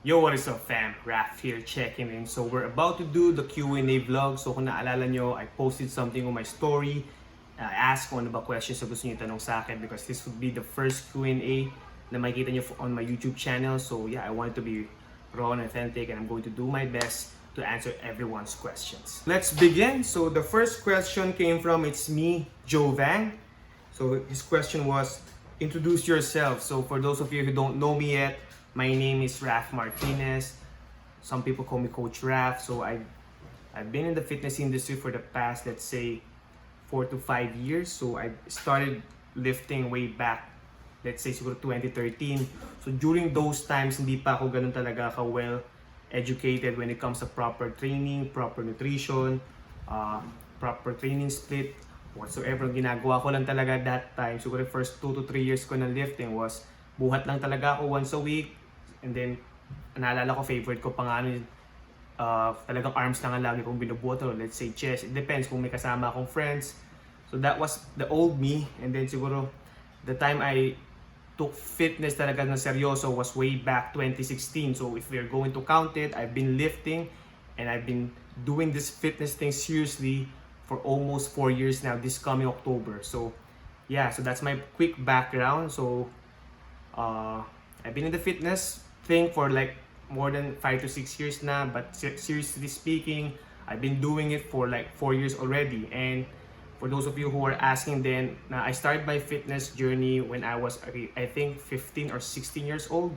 Yo, what is up fam? Raph here checking in. So we're about to do the Q&A vlog. So kung naalala nyo, I posted something on my story. I asked kung ano ba questions na gusto nyo tanong sa akin because this would be the first Q&A na makikita nyo on my YouTube channel. So yeah, I want it to be raw and authentic and I'm going to do my best to answer everyone's questions. Let's begin. So the first question came from, it's me, Joe Vang. So his question was, introduce yourself. So for those of you who don't know me yet, my name is Raph Martinez. Some people call me Coach Raph. So I've been in the fitness industry for the past, let's say, 4 to 5 years. So I started lifting way back, let's say siguro 2013. So during those times, hindi pa ako ganun talaga well educated when it comes to proper training, proper nutrition, proper training split, whatsoever. Ginagawa ko lang talaga that time, siguro first 2 to 3 years ko ng lifting was buhat lang talaga ako once a week. And then, naalala ko, favorite ko pa nga talagang arms lang ang lagi kong binubuhat, or let's say chest. It depends kung may kasama akong friends. So that was the old me. And then siguro, the time I took fitness talaga na seryoso was way back 2016. So if we're going to count it, I've been lifting and I've been doing this fitness thing seriously for almost 4 years now, this coming October. So yeah, so that's my quick background. So I've been in the fitness thing for like more than 5 to 6 years now, but seriously speaking, I've been doing it for like 4 years already. And for those of you who are asking then, I started my fitness journey when I was, I think, 15 or 16 years old.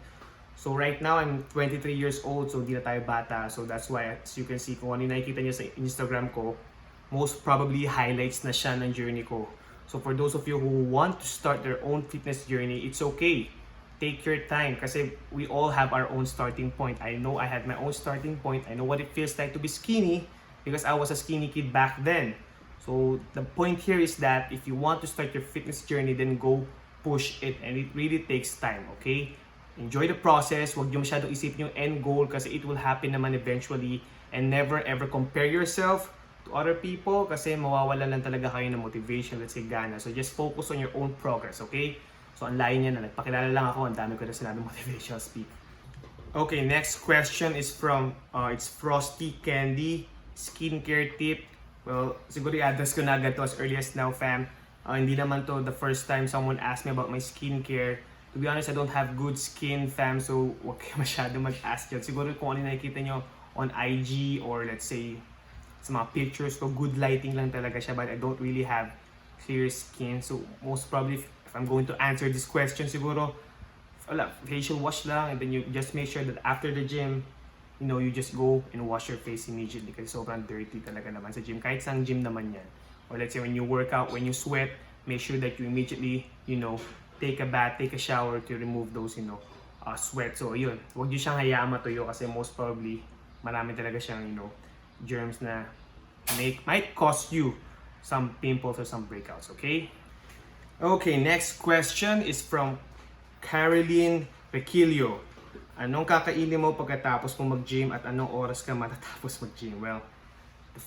So right now, I'm 23 years old, so di na tayo bata. So that's why, as you can see, kung ano yung nakikita niyo sa Instagram ko, most probably highlights na siya ng journey ko. So for those of you who want to start their own fitness journey, it's okay. Take your time kasi we all have our own starting point. I know I had my own starting point. I know what it feels like to be skinny because I was a skinny kid back then. So the point here is that if you want to start your fitness journey, then go push it, and it really takes time, okay? Enjoy the process. Huwag niyo masyadong isipin yung end goal kasi it will happen naman eventually, and never ever compare yourself to other people kasi mawawala lang talaga kayo ng motivation, let's say gana. So just focus on your own progress, okay? So ang layo niya na nagpakilala lang ako, ang dami ko na sinabi motivational speak. Okay, next question is from it's Frosty Candy, skincare tip. Well, siguro i-address ko na agad to as early as now, fam. Hindi naman to the first time someone asked me about my skincare. To be honest, I don't have good skin, fam, so huwag kayo masyado mag-ask yun. Siguro kung ano nakikita nyo on IG or let's say sa mga pictures ko, good lighting lang talaga siya, but I don't really have clear skin. So most probably, if I'm going to answer this question, siguro, wala, facial wash lang, and then you just make sure that after the gym, you know, you just go and wash your face immediately kasi sobrang dirty talaga naman sa gym. Kahit sang gym naman yan. Or let's say when you work out, when you sweat, make sure that you immediately, you know, take a bath, take a shower to remove those, you know, sweat. So yun, huwag nyo siyang hayaan matuyo kasi most probably, marami talaga siyang, you know, germs na might cause you some pimples or some breakouts, okay? Okay, next question is from Caroline Requilio. Anong kakainin mo pagkatapos mo mag-gym at anong oras ka matatapos mag-gym? Well,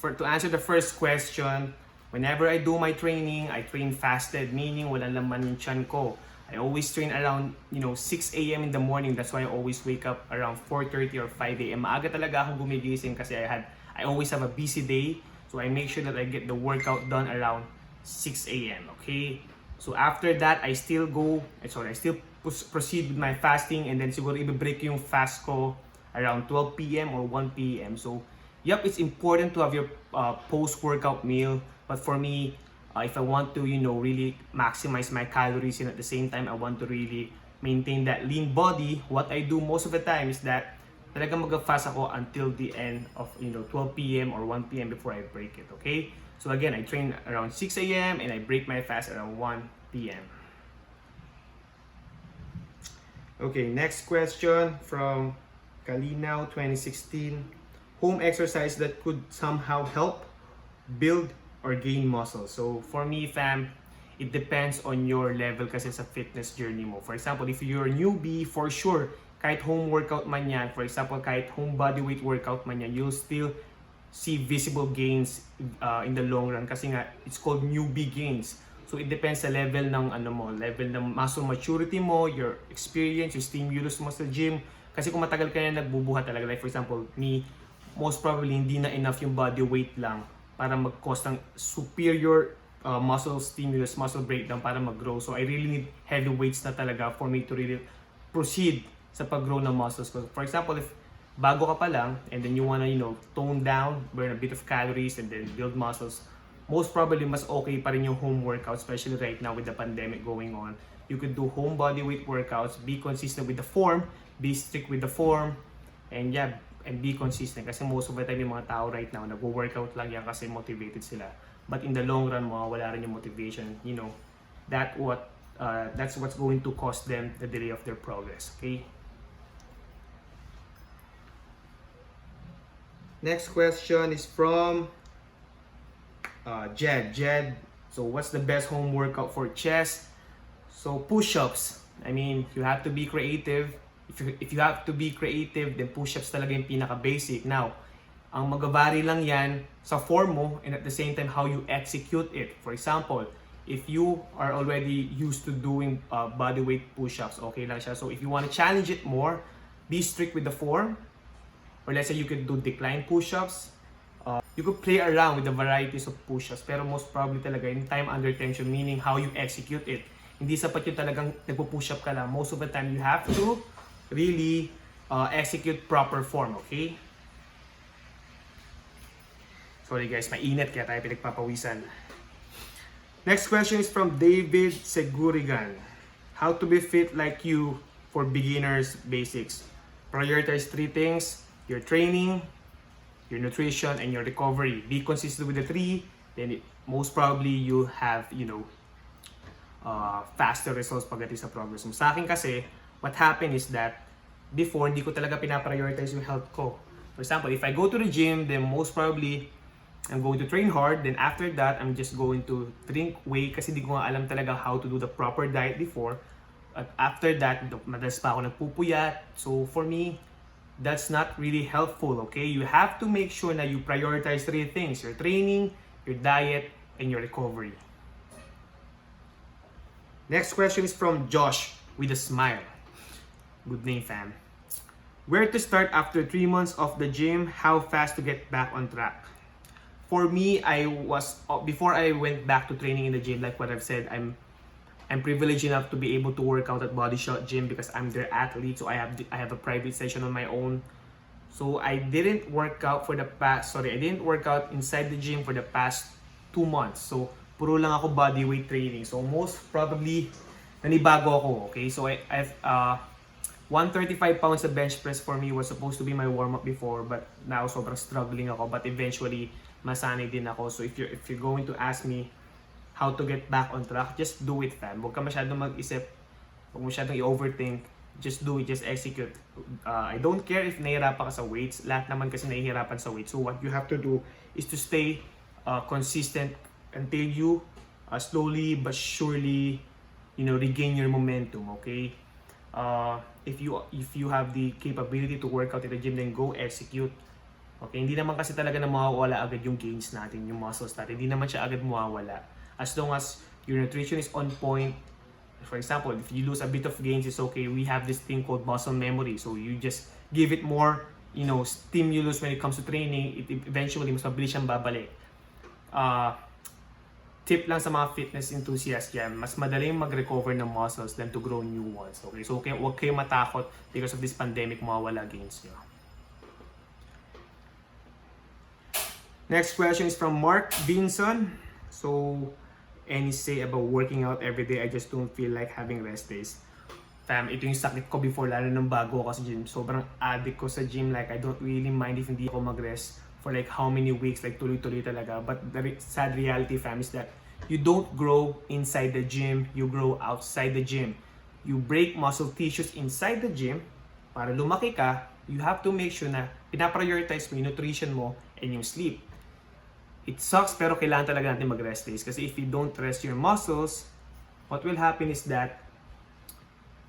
to answer the first question, whenever I do my training, I train fasted, meaning walang laman yung tiyan ko. I always train around, 6 a.m. in the morning. That's why I always wake up around 4:30 or 5 a.m. Maaga talaga akong gumigising kasi I always have a busy day. So I make sure that I get the workout done around 6 a.m. Okay? So after that, I still proceed with my fasting, and then siguro i-break yung fast ko around 12 p.m. or 1 p.m. So, yep, it's important to have your post-workout meal. But for me, if I want to, really maximize my calories, and at the same time, I want to really maintain that lean body, what I do most of the time is that talagang mag-fast ako until the end of 12 p.m. or 1 p.m. before I break it, okay? So again, I train around 6 a.m. and I break my fast around 1 p.m. Okay, next question from Kalinaw 2016. Home exercise that could somehow help build or gain muscle. So for me, fam, it depends on your level kasi sa fitness journey mo. For example, if you're a newbie, for sure, kahit home workout man yan, for example, kahit home bodyweight workout man yan, you'll still see visible gains in the long run kasi nga it's called newbie gains. So it depends sa level ng level ng muscle maturity mo, your experience, your stimulus mo sa gym, Kasi kung matagal ka na nagbubuhat talaga, like for example, me, most probably hindi na enough yung body weight lang para mag-cause ng superior muscle stimulus, muscle breakdown para mag-grow. So I really need heavy weights na talaga for me to really proceed sa pag-grow ng muscles ko. For example, if bago ka pa lang and then you wanna, tone down, burn a bit of calories and then build muscles, most probably mas okay pa rin yung home workout, especially right now with the pandemic going on. You could do home body weight workouts, be consistent with the form, be strict with the form, and yeah, and be consistent. Kasi most of the time yung mga tao right now, nag-workout lang yan kasi motivated sila. But in the long run, wala rin yung motivation. That's what's going to cost them the delay of their progress. Okay? Next question is from Jed. So what's the best home workout for chest? So push-ups. I mean, you have to be creative. If you have to be creative, then push-ups talaga yung pinaka-basic. Now, ang mag-vary lang yan sa form mo and at the same time how you execute it. For example, if you are already used to doing body weight push-ups, okay lang siya. So if you want to challenge it more, be strict with the form. Or let's say you could do decline push-ups. You could play around with the varieties of push-ups, pero most probably talaga in time under tension, meaning how you execute it. Hindi sapat yung talagang nagpo-push-up ka lang. Most of the time, you have to really execute proper form, okay? Sorry guys, mainit kaya tayo pinagpapawisan. Next question is from David Segurigan. How to be fit like you for beginners basics. Prioritize 3 things: your training, your nutrition, and your recovery. Be consistent with the 3, then most probably you have, faster results pagdating sa progress mo. Sa akin kasi, what happened is that before, hindi ko talaga pinaprioritize yung health ko. For example, if I go to the gym, then most probably I'm going to train hard. Then after that, I'm just going to drink whey kasi hindi ko nga alam talaga how to do the proper diet before. At after that, madalas pa ako nagpupuyat. So for me, that's not really helpful, okay? You have to make sure that you prioritize 3 things: your training, your diet, and your recovery. Next question is from Josh with a smile. Good name, fam. Where to start after 3 months of the gym? How fast to get back on track? For me, before I went back to training in the gym, like what I've said, I'm privileged enough to be able to work out at Body Shot Gym because I'm their athlete, so I have a private session on my own. So I didn't work out inside the gym for the past 2 months. So puro lang ako body weight training. So most probably nanibago ako, okay? So I've 135 pounds of bench press for me was supposed to be my warm up before, but now sobrang struggling ako, but eventually masanay din ako. So if you're going to ask me how to get back on track, just do it, fam. Huwag ka masyadong mag-isip, huwag masyadong i-overthink. Just do it, just execute. I don't care if nahihirapan ka sa weights. Lahat naman kasi nahihirapan sa weights. So what you have to do is to stay consistent until you slowly but surely, regain your momentum, okay? If you have the capability to work out in the gym, then go execute. Okay, hindi naman kasi talaga na mawawala agad yung gains natin, yung muscles natin. Hindi naman siya agad mawawala. As long as your nutrition is on point. For example, if you lose a bit of gains, it's okay. We have this thing called muscle memory. So you just give it more, stimulus when it comes to training. It eventually, mas mabilis siyang babalik. Tip lang sa mga fitness enthusiasts yan, mas madaling mag-recover ng muscles than to grow new ones. Okay? So huwag kayo matakot because of this pandemic, mawawala gains nyo. Next question is from Mark Vinson. So, any say about working out every day? I just don't feel like having rest days. Fam, ito yung sakit ko before, lalo nang bago ako sa gym. Sobrang addict ko sa gym. Like, I don't really mind if hindi ako mag-rest for like how many weeks, like tuloy-tuloy talaga. But the sad reality, fam, is that you don't grow inside the gym, you grow outside the gym. You break muscle tissues inside the gym. Para lumaki ka, you have to make sure na pinaprioritize mo yung nutrition mo and yung sleep. It sucks, pero kailangan talaga natin mag-rest days. Kasi if you don't rest your muscles, what will happen is that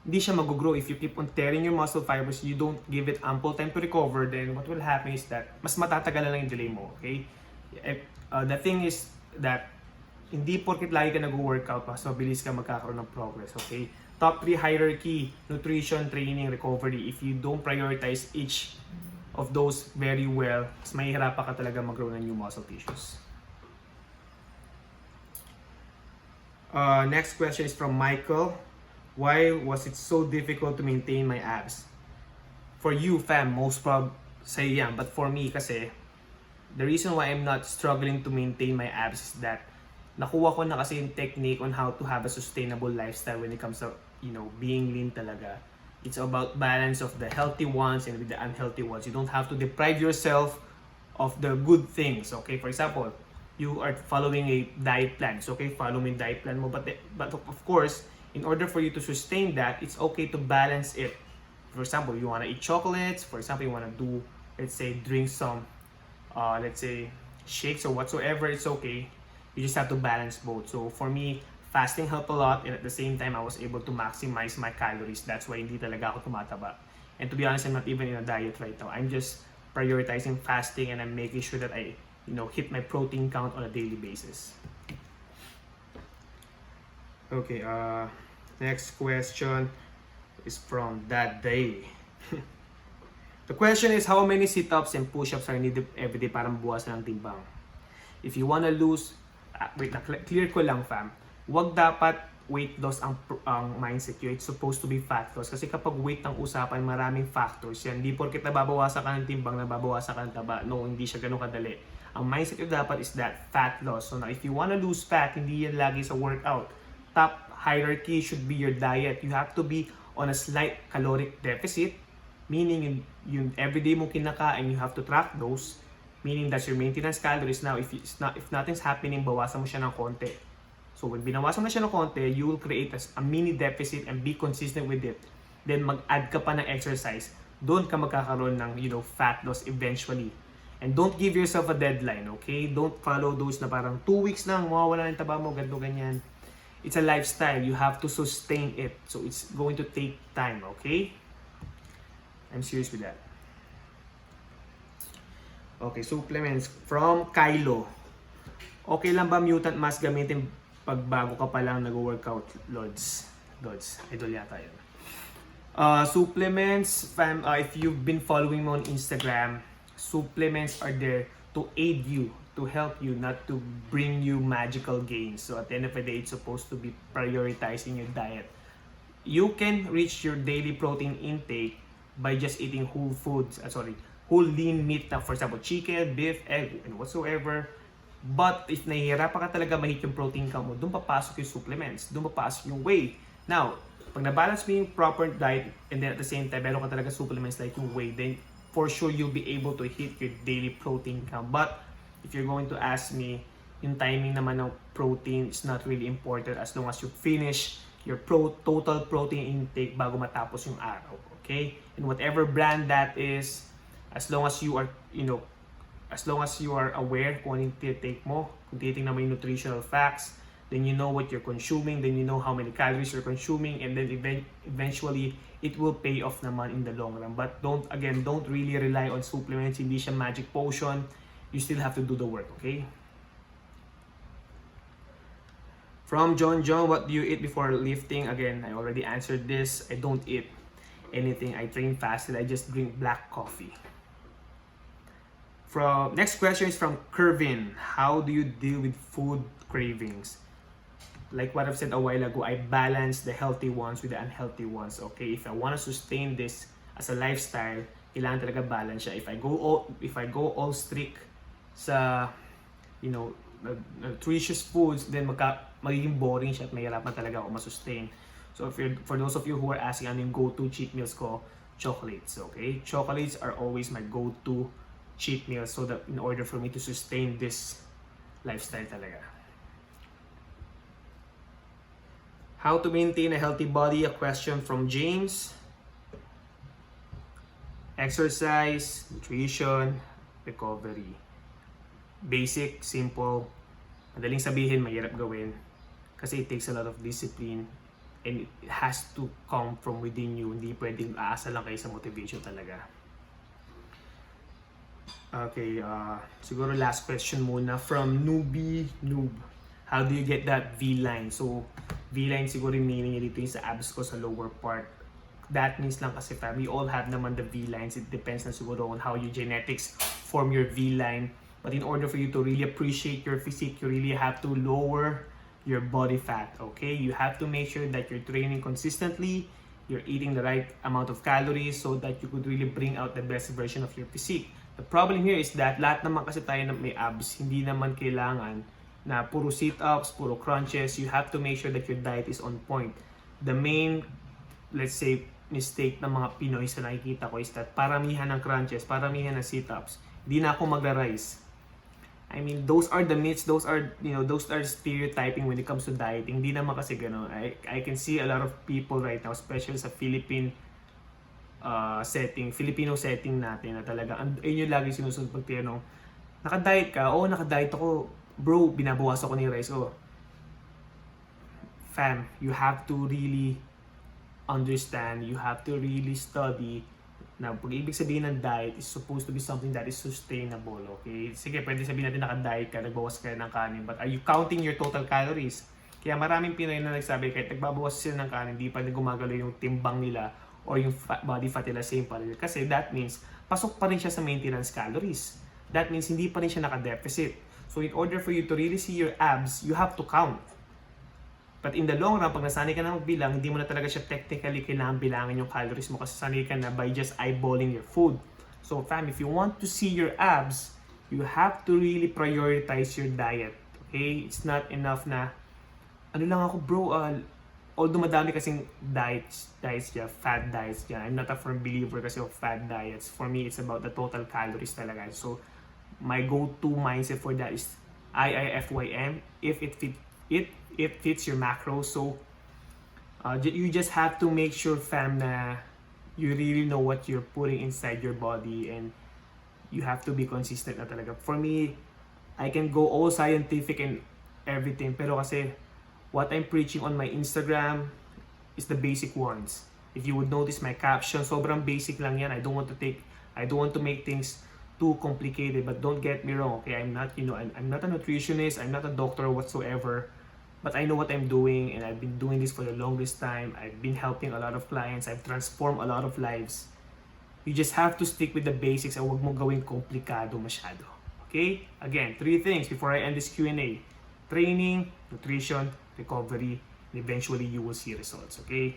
hindi siya mag-grow. If you keep on tearing your muscle fibers, you don't give it ample time to recover, then what will happen is that mas matatagalan lang yung delay mo, okay? The thing is that hindi porket lagi ka nag-workout, mas mabilis ka magkakaroon ng progress, okay? top 3 hierarchy, nutrition, training, recovery. If you don't prioritize each of those very well, mas mahihirapan ka talaga mag-grow ng new muscle tissues. Next question is from Michael. Why was it so difficult to maintain my abs? For you, fam, most sa'yo yan. But for me kasi, the reason why I'm not struggling to maintain my abs is that nakuha ko na kasi yung technique on how to have a sustainable lifestyle when it comes to, being lean talaga. It's about balance of the healthy ones and with the unhealthy ones. You don't have to deprive yourself of the good things. Okay, for example, you are following a diet plan. It's okay, follow yung diet plan mo. But of course, in order for you to sustain that, it's okay to balance it. For example, you want to eat chocolates. For example, you want to do, let's say, drink some, let's say, shakes or whatsoever. It's okay. You just have to balance both. So for me, fasting helped a lot, and at the same time, I was able to maximize my calories. That's why hindi talaga ako tumataba. And to be honest, I'm not even in a diet right now. I'm just prioritizing fasting, and I'm making sure that I, hit my protein count on a daily basis. Okay, next question is from that day. The question is, how many sit-ups and push-ups are needed every day para mabawasan ang timbang? If you wanna lose, clear ko lang, fam. Wag dapat weight loss ang mindset nyo. It's supposed to be fat loss. Kasi kapag weight ang usapan, maraming factors yan. Hindi porket nababawasan ka ng timbang, nababawasan ka ng taba. No, hindi siya ganun kadali. Ang mindset nyo dapat is that fat loss. So now, if you wanna lose fat, hindi yan lagi sa workout. Top hierarchy should be your diet. You have to be on a slight caloric deficit, meaning yung everyday mo kinakain, you have to track those, meaning that's your maintenance calories. Now, if nothing's happening, bawasan mo siya ng konti. So when binawasan mo siya ng konti, you will create a mini deficit and be consistent with it. Then mag-add ka pa ng exercise. Doon ka magkakaroon ng fat loss eventually. And don't give yourself a deadline, okay? Don't follow those na parang 2 weeks lang, mawawala ng taba mo, ganito, ganyan. It's a lifestyle. You have to sustain it. So it's going to take time, okay? I'm serious with that. Okay, supplements from Kylo. Okay lang ba mutant mask gamitin pag bago ka pa lang nag-workout, Lods? Idol yata yun. Supplements, fam, if you've been following me on Instagram, supplements are there to aid you, to help you, not to bring you magical gains. So at the end of the day, it's supposed to be prioritizing your diet. You can reach your daily protein intake by just eating whole lean meat, na, for example, chicken, beef, egg, and whatsoever. But if nahihirapan ka talaga mahit yung protein count mo, doon papasok yung supplements, doon papasok yung whey. Now, pag na-balance mo yung proper diet, and then at the same time, meron ka talaga supplements like yung whey, then for sure you'll be able to hit your daily protein count. But if you're going to ask me, yung timing naman ng protein is not really important as long as you finish your total protein intake bago matapos yung araw. Okay? And whatever brand that is, as long as you are, as long as you are aware kung anong take mo, kung titingnan mo yung nutritional facts, then you know what you're consuming, then you know how many calories you're consuming, and then eventually, it will pay off naman in the long run. But don't really rely on supplements. Hindi siya magic potion. You still have to do the work, okay? From John, what do you eat before lifting? Again, I already answered this. I don't eat anything. I train fasted. I just drink black coffee. Next question is from Kervin. How do you deal with food cravings? Like what I've said a while ago, I balance the healthy ones with the unhealthy ones. Okay, if I want to sustain this as a lifestyle, kailangan talaga balance siya. If I go all strict sa nutritious foods, then magiging boring siya at mahirapan talaga ako masustain. So for those of you who are asking ano yung go-to cheat meals ko, chocolates. Okay, chocolates are always my go-to cheat meals, so that in order for me to sustain this lifestyle talaga. How to maintain a healthy body? A question from James. Exercise, nutrition, recovery. Basic, simple, madaling sabihin, mahirap gawin. Kasi it takes a lot of discipline and it has to come from within you. Hindi pwedeng aasa lang kayo sa motivation talaga. Okay, siguro last question muna from Noob. How do you get that V-line? So, V-line siguro yung meaning niya dito yung sa abs ko sa lower part. That means lang kasi fam, we all have naman the V-lines. It depends na siguro on how your genetics form your V-line. But in order for you to really appreciate your physique, you really have to lower your body fat, okay? You have to make sure that you're training consistently, you're eating the right amount of calories so that you could really bring out the best version of your physique. The problem here is that lahat naman kasi tayo na may abs, hindi naman kailangan na puro sit-ups, puro crunches. You have to make sure that your diet is on point. The main, let's say, mistake ng mga Pinoy sa nakikita ko is that paramihan ng crunches, paramihan ng sit-ups. Hindi na ako magra-rise. I mean, those are the myths, those are stereotyping when it comes to dieting. Hindi naman kasi gano'n. I can see a lot of people right now, especially sa Filipino setting natin na talaga, yun yung lagi sinusunod pag tinanong, naka-diet ka? Oo, naka-diet ako. Bro, binabawasan ko na yung rice ko. Fam, you have to really understand, you have to really study na pag ibig sabihin ng diet is supposed to be something that is sustainable, okay? Sige, pwede sabihin natin naka-diet ka, nagbawas ka ng kanin, but are you counting your total calories? Kaya maraming Pinoy na nagsabi, kahit nagbabawas sila ng kanin, di pa rin gumagalaw yung timbang nila or yung body fat nila same pa rin. Kasi that means, pasok pa rin siya sa maintenance calories. That means, hindi pa rin siya naka-deficit. So in order for you to really see your abs, you have to count. But in the long run, pag nasanay ka na magbilang, hindi mo na talaga siya technically kailangan bilangin yung calories mo kasi sanay ka na by just eyeballing your food. So fam, if you want to see your abs, you have to really prioritize your diet. Okay? It's not enough na, ano lang ako bro, although madami kasing diets dyan, fat diets dyan. I'm not a firm believer kasi of fat diets. For me, it's about the total calories talaga. So, my go-to mindset for that is IIFYM if it fits your macros. So you just have to make sure fam na you really know what you're putting inside your body and you have to be consistent na talaga. For me, I can go all scientific and everything, pero kasi what I'm preaching on my Instagram is the basic ones. If you would notice my caption, sobrang basic lang yan. I don't want to make things too complicated, but don't get me wrong, okay? I'm not a nutritionist, I'm not a doctor whatsoever, but I know what I'm doing and I've been doing this for the longest time. I've been helping a lot of clients, I've transformed a lot of lives. You just have to stick with the basics and huwag mo gawing komplikado masyado. Okay? Again, 3 things before I end this Q&A. Training, nutrition, recovery, and eventually you will see results, okay?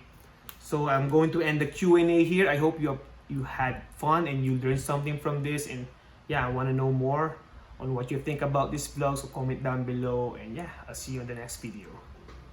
So I'm going to end the Q&A here. I hope you had fun and you learned something from this, and yeah, I want to know more on what you think about this vlog, so comment down below, and yeah, I'll see you in the next video.